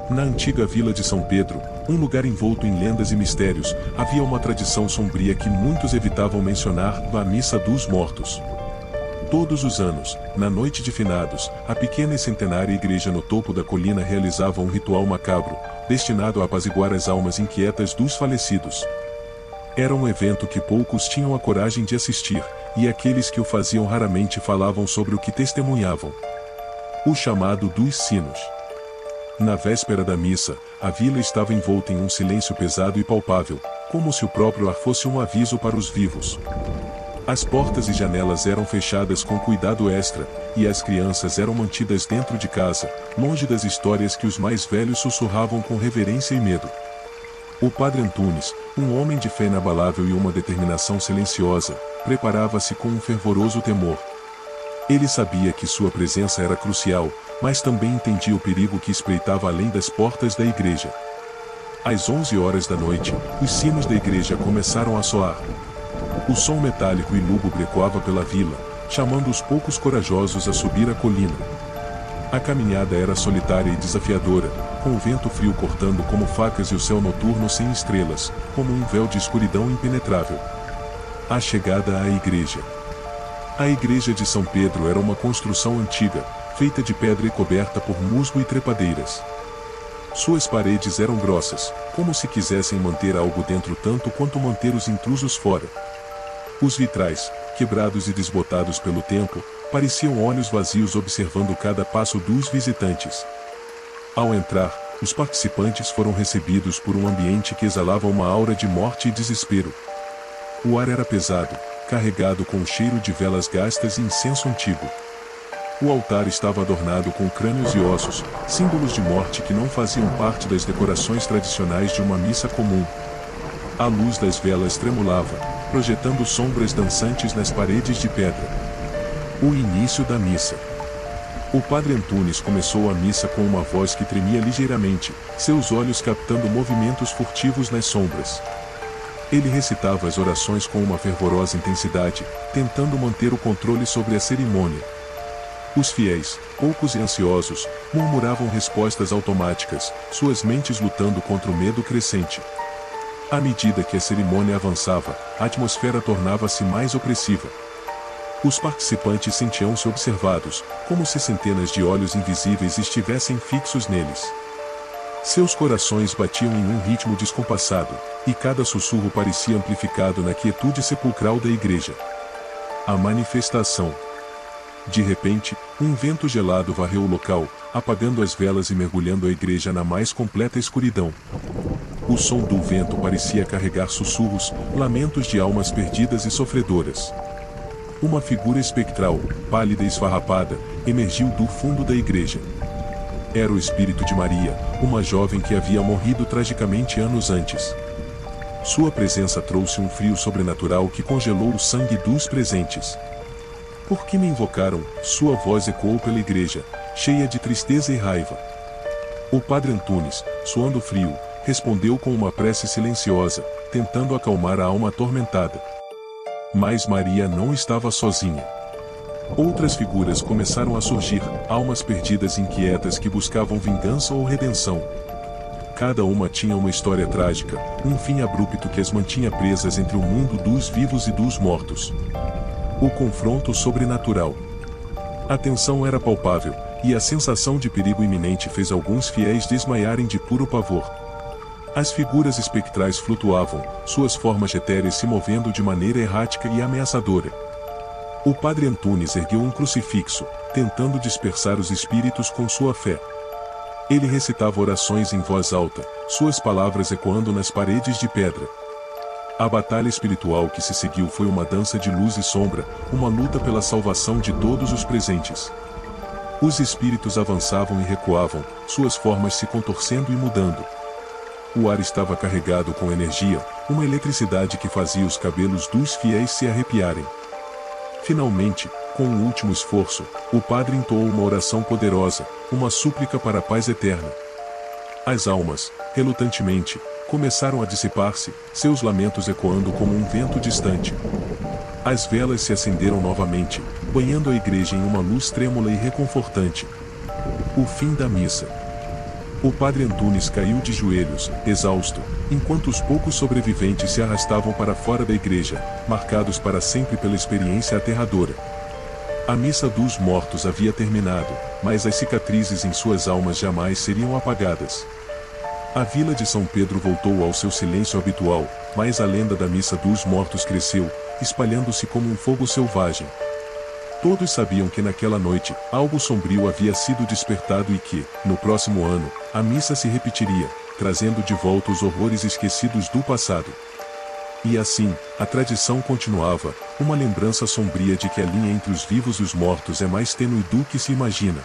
Na antiga vila de São Pedro, um lugar envolto em lendas e mistérios, havia uma tradição sombria que muitos evitavam mencionar, a Missa dos Mortos. Todos os anos, na noite de finados, a pequena e centenária igreja no topo da colina realizava um ritual macabro, destinado a apaziguar as almas inquietas dos falecidos. Era um evento que poucos tinham a coragem de assistir, e aqueles que o faziam raramente falavam sobre o que testemunhavam. O chamado dos sinos. Na véspera da missa, a vila estava envolta em um silêncio pesado e palpável, como se o próprio ar fosse um aviso para os vivos. As portas e janelas eram fechadas com cuidado extra, e as crianças eram mantidas dentro de casa, longe das histórias que os mais velhos sussurravam com reverência e medo. O padre Antunes, um homem de fé inabalável e uma determinação silenciosa, preparava-se com um fervoroso temor. Ele sabia que sua presença era crucial, mas também entendia o perigo que espreitava além das portas da igreja. Às 11 horas da noite, os sinos da igreja começaram a soar. O som metálico e lúgubre ecoava pela vila, chamando os poucos corajosos a subir a colina. A caminhada era solitária e desafiadora, com o vento frio cortando como facas e o céu noturno sem estrelas, como um véu de escuridão impenetrável. A chegada à igreja. A igreja de São Pedro era uma construção antiga, feita de pedra e coberta por musgo e trepadeiras. Suas paredes eram grossas, como se quisessem manter algo dentro tanto quanto manter os intrusos fora. Os vitrais, quebrados e desbotados pelo tempo, pareciam olhos vazios observando cada passo dos visitantes. Ao entrar, os participantes foram recebidos por um ambiente que exalava uma aura de morte e desespero. O ar era pesado, carregado com o cheiro de velas gastas e incenso antigo. O altar estava adornado com crânios e ossos, símbolos de morte que não faziam parte das decorações tradicionais de uma missa comum. A luz das velas tremulava, projetando sombras dançantes nas paredes de pedra. O início da missa. O padre Antunes começou a missa com uma voz que tremia ligeiramente, seus olhos captando movimentos furtivos nas sombras. Ele recitava as orações com uma fervorosa intensidade, tentando manter o controle sobre a cerimônia. Os fiéis, poucos e ansiosos, murmuravam respostas automáticas, suas mentes lutando contra o medo crescente. À medida que a cerimônia avançava, a atmosfera tornava-se mais opressiva. Os participantes sentiam-se observados, como se centenas de olhos invisíveis estivessem fixos neles. Seus corações batiam em um ritmo descompassado, e cada sussurro parecia amplificado na quietude sepulcral da igreja. A manifestação. De repente, um vento gelado varreu o local, apagando as velas e mergulhando a igreja na mais completa escuridão. O som do vento parecia carregar sussurros, lamentos de almas perdidas e sofredoras. Uma figura espectral, pálida e esfarrapada, emergiu do fundo da igreja. Era o espírito de Maria, uma jovem que havia morrido tragicamente anos antes. Sua presença trouxe um frio sobrenatural que congelou o sangue dos presentes. "Por que me invocaram?" Sua voz ecoou pela igreja, cheia de tristeza e raiva. O padre Antunes, suando frio, respondeu com uma prece silenciosa, tentando acalmar a alma atormentada. Mas Maria não estava sozinha. Outras figuras começaram a surgir, almas perdidas e inquietas que buscavam vingança ou redenção. Cada uma tinha uma história trágica, um fim abrupto que as mantinha presas entre o mundo dos vivos e dos mortos. O confronto sobrenatural. A tensão era palpável, e a sensação de perigo iminente fez alguns fiéis desmaiarem de puro pavor. As figuras espectrais flutuavam, suas formas etéreas se movendo de maneira errática e ameaçadora. O padre Antunes ergueu um crucifixo, tentando dispersar os espíritos com sua fé. Ele recitava orações em voz alta, suas palavras ecoando nas paredes de pedra. A batalha espiritual que se seguiu foi uma dança de luz e sombra, uma luta pela salvação de todos os presentes. Os espíritos avançavam e recuavam, suas formas se contorcendo e mudando. O ar estava carregado com energia, uma eletricidade que fazia os cabelos dos fiéis se arrepiarem. Finalmente, com um último esforço, o padre entoou uma oração poderosa, uma súplica para a paz eterna. As almas, relutantemente, começaram a dissipar-se, seus lamentos ecoando como um vento distante. As velas se acenderam novamente, banhando a igreja em uma luz trêmula e reconfortante. O fim da missa. O padre Antunes caiu de joelhos, exausto, enquanto os poucos sobreviventes se arrastavam para fora da igreja, marcados para sempre pela experiência aterradora. A missa dos mortos havia terminado, mas as cicatrizes em suas almas jamais seriam apagadas. A vila de São Pedro voltou ao seu silêncio habitual, mas a lenda da missa dos mortos cresceu, espalhando-se como um fogo selvagem. Todos sabiam que naquela noite, algo sombrio havia sido despertado e que, no próximo ano, a missa se repetiria, trazendo de volta os horrores esquecidos do passado. E assim, a tradição continuava, uma lembrança sombria de que a linha entre os vivos e os mortos é mais tênue do que se imagina.